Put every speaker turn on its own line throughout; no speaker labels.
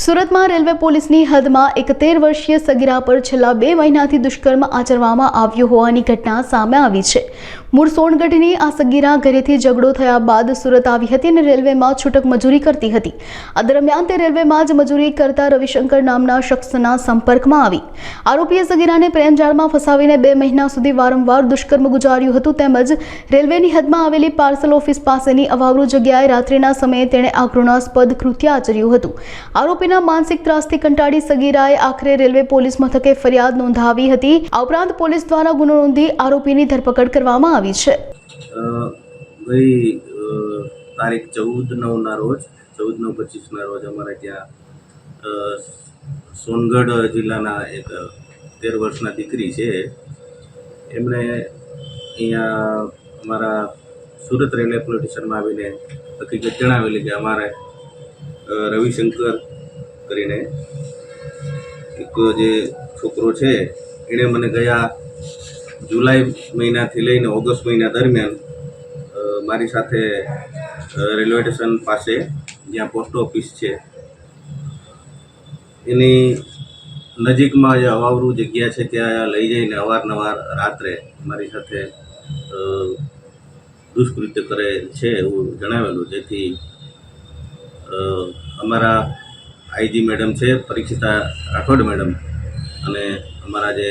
સુરતમાં રેલવે પોલીસની હદમાં એક 13 વર્ષીય સગીરા પર છેલ્લા 2 મહિનાથી દુષ્કર્મ આચરવામાં આવ્યું હોવાની ઘટના સામે આવી છે। મૂળ સોનગઢની આ સગીરા ઘરેથી ઝઘડો થયા બાદ સુરત આવી હતી અને રેલવેમાં છૂટક મજૂરી કરતી હતી। આ દરમિયાન તે રેલવેમાં જ મજૂરી કરતા રવિશંકર નામના શખ્સના સંપર્કમાં આવી। આરોપીએ સગીરાને પ્રેમજાળમાં ફસાવીને 2 મહિના સુધી વારંવાર દુષ્કર્મ ગુજાર્યું હતું તેમજ રેલવેની હદમાં આવેલી પાર્સલ ઓફિસ પાસેની અવાવરૂ જગ્યાએ રાત્રિના સમયે તેણે આ ઘૃણાસ્પદ કૃત્ય આચર્યું હતું। આરોપીના માનસિક ત્રાસથી કંટાળી સગીરાએ આખરે રેલવે પોલીસ મથકે ફરિયાદ નોંધાવી હતી। આ ઉપરાંત પોલીસ દ્વારા ગુનો નોંધી આરોપીની ધરપકડ કરવામાં આવી છે।
ગઈ તારીખ 14/9 રોજ 14/9/25 રોજ અમારે ત્યાં સોનગઢ જિલ્લાના એક 13 વર્ષના દીકરી છે એમણે અહીંયા અમારા સુરત રેલવે પોલીસ સ્ટેશનમાં આવીને હકીકત જણાવેલી કે અમારે રવિશંકર કરીને એક જે છોકરો છે એણે મને ગયા જુલાઈ મહિનાથી લઈને ઓગસ્ટ મહિના દરમિયાન મારી સાથે રેલવે સ્ટેશન પાસે જ્યાં પોસ્ટ ઓફિસ છે એની નજીકમાં જે અવાવરૂ જગ્યા છે ત્યાં લઈ જઈને અવારનવાર રાત્રે મારી સાથે દુષ્કૃત્ય કરે છે એવું જણાવેલું। જેથી અમારા આઈજી મેડમ છે પરીક્ષિતા રાઠોડ મેડમ અને અમારા જે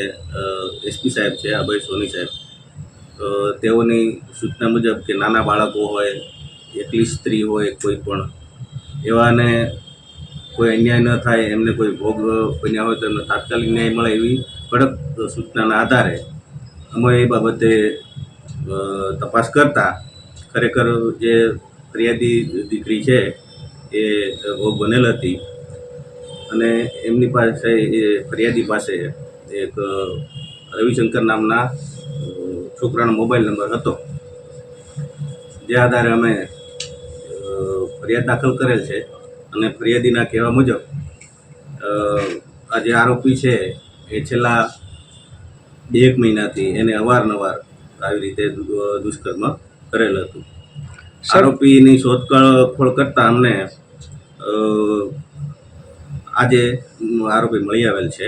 એસપી સાહેબ છે અભય સોની સાહેબ તેઓની સૂચના મુજબ કે નાના બાળકો હોય એકલી સ્ત્રી હોય કોઈ પણ એવાને કોઈ અન્યાય ન થાય એમને કોઈ ભોગ બન્યા હોય તો એમને તાત્કાલિક ન્યાય મળે એવી કડક સૂચનાના આધારે અમે એ બાબતે તપાસ કરતા ખરેખર જે ફરિયાદી દીકરી છે એ ભોગ બનેલ હતી અને એમની પાસે એ ફરિયાદી પાસે એક રવિશંકર નામના છોકરાનો મોબાઈલ નંબર હતો, જે આધારે અમે ફરિયાદ દાખલ કરેલ છે અને ફરિયાદીના કહેવા મુજબ આ જે આરોપી છે એ છેલ્લા 2 મહિનાથી એને અવારનવાર આવી રીતે દુષ્કર્મ કરેલ હતું। આરોપીની શોધખોળ કરતાં અમને આજે આરોપી મળી આવેલ છે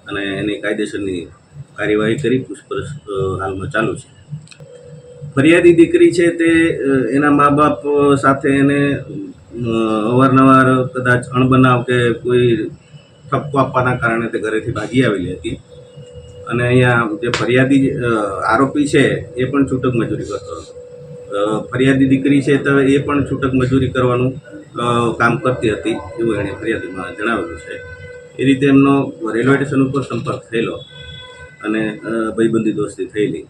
અને એની કાયદેસરની કાર્યવાહી કરી પૂછપરછ હાલમાં ચાલુ છે। ફરિયાદી દીકરી છે તે એના મા બાપ સાથે એને અવારનવાર કદાચ અણબનાવ કે કોઈ ઠપકો આપવાના કારણે તે ઘરેથી ભાગી આવેલી હતી અને અહીંયા જે ફરિયાદી આરોપી છે એ પણ છૂટક મજૂરી કરતો હતો। ફરિયાદી દીકરી છે તો એ પણ છૂટક મજૂરી કરવાનું કામ કરતી હતી એવું એણે ફરિયાદીમાં જણાવેલું છે। એ રીતે એમનો રેલવે સ્ટેશન ઉપર સંપર્ક થયેલો અને ભાઈબંધી દોસ્તી થયેલી।